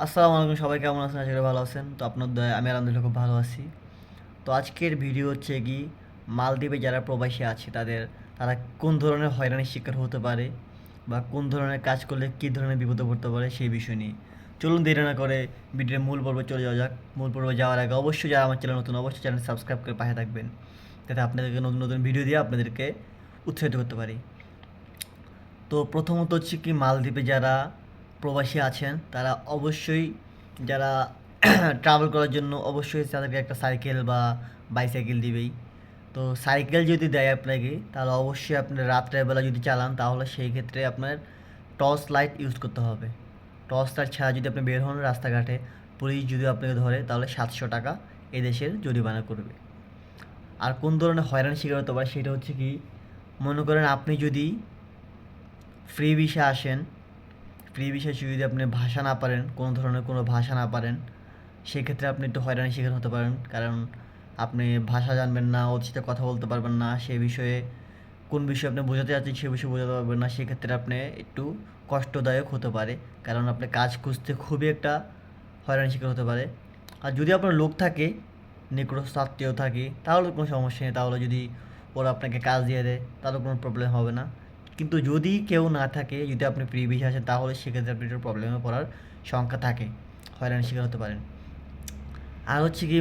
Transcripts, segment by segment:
আসসালামু আলাইকুম, সবাই কেমন আছেন? আশা করি ভালো আছেন। তো আপনার দয়ায় আমি আলহামদুলিল্লাহ খুব ভালো আছি। তো আজকের ভিডিও হচ্ছে কি, মালদ্বীপে যারা প্রবাসী আছে তারা কোন ধরনের হয়রানির শিকার হতে পারে বা কোন ধরনের কাজ করলে কী ধরনের বিপদে পড়তে পারে সেই বিষয় নিয়ে। চলুন দেরি না করে ভিডিওর মূল পর্বে চলে যাওয়া যাক। মূল পর্বে যাওয়ার আগে অবশ্যই যারা আমার চ্যানেল নতুন, অবশ্যই চ্যানেল সাবস্ক্রাইব করে পাশে থাকবেন, যাতে আপনাদেরকে নতুন নতুন ভিডিও দিয়ে আপনাদেরকে উৎসাহিত করতে পারি। তো প্রথমত হচ্ছে কি, মালদ্বীপে যারা প্রবাসী আছেন তারা অবশ্যই, যারা ট্রাভেল করার জন্য অবশ্যই তাদেরকে একটা সাইকেল বা বাইসাইকেল দিবেই। তো সাইকেল যদি দেয় আপনাকে, তাহলে অবশ্যই আপনি রাত্রেবেলা যদি চালান তাহলে সেই ক্ষেত্রে আপনার টর্চ লাইট ইউজ করতে হবে। টর্চ লাইট ছাড়া যদি আপনি বের হন রাস্তাঘাটে, পুলিশ যদি আপনাকে ধরে তাহলে 700 টাকা এদেশের জরিমানা করবে। আর কোন ধরনের হয়রানি শিকার হতে পারে সেটা হচ্ছে কি, মনে করেন আপনি যদি ফ্রি ভিসা আসেন, ফ্রি ভিসায় যদি আপনি ভাষা না পারেন, কোনো ধরনের কোনো ভাষা না পারেন, সেক্ষেত্রে আপনি একটু হয়রানির শিকার হতে পারেন। কারণ আপনি ভাষা জানবেন না, ওর সাথে কথা বলতে পারবেন না, সেই বিষয়ে কোন বিষয়ে আপনি বোঝাতে চাচ্ছেন সে বিষয়ে বোঝাতে পারবেন না, সেক্ষেত্রে আপনি একটু কষ্টদায়ক হতে পারে। কারণ আপনি কাজ খুঁজতে খুবই একটা হয়রানির শিকার হতে পারে। আর যদি আপনার লোক থাকে, নিকটস্থ আত্মীয় থাকে, তাহলে কোনো সমস্যা নেই, তাহলে যদি ওরা আপনাকে কাজ দিয়ে দেয় তাহলে কোনো প্রবলেম হবে না। কিন্তু যদি কেউ না থাকে, যদি আপনি ফ্রি ভিসা আসেন, তাহলে সেক্ষেত্রে আপনি একটু প্রবলেমে পড়ার সংখ্যা থাকে, হয়রানির শিকার হতে পারেন। আর হচ্ছে কি,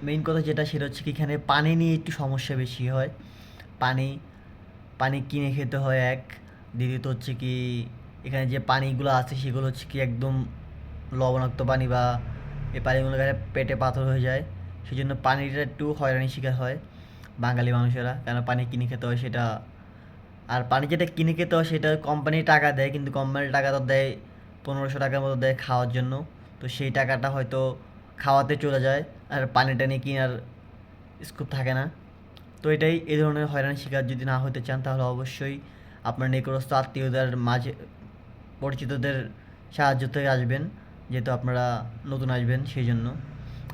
মেইন কথা যেটা, সেটা হচ্ছে কি, এখানে পানি নিয়ে একটু সমস্যা বেশি হয়। পানি পানি কিনে খেতে হয় এক। দ্বিতীয়ত হচ্ছে কি, এখানে যে পানিগুলো আছে সেগুলো হচ্ছে কি একদম লবণাক্ত পানি, বা এই পানিগুলো খেলে পেটে পাথর হয়ে যায়। সেই জন্য পানিটা একটু হয়রানির শিকার হয় বাঙালি মানুষেরা, কেন পানি কিনে খেতে হয় সেটা। আর পানি যেটা কিনে খেতে হয় সেটা কোম্পানি টাকা দেয়, কিন্তু কোম্পানির টাকা তো দেয় 1500 টাকার মতো দেয় খাওয়ার জন্য। তো সেই টাকাটা হয়তো খাওয়াতে চলে যায়, আর পানিটা নিয়ে কেনার স্কোপ থাকে না। তো এটাই, এই ধরনের হয়রানির শিকার যদি না হতে চান, তাহলে অবশ্যই আপনার নিকটস্থ আত্মীয়দের মাঝে, পরিচিতদের সাহায্য থেকে আসবেন, যেহেতু আপনারা নতুন আসবেন সেই জন্য।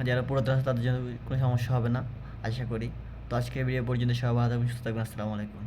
যারা পুরাতন আছে তাদের জন্য কোনো সমস্যা হবে না আশা করি। তো আজকের ভিডিও পর্যন্ত সবাই ভালো থাকবেন, সুস্থ থাকবেন। আসসালামু আলাইকুম।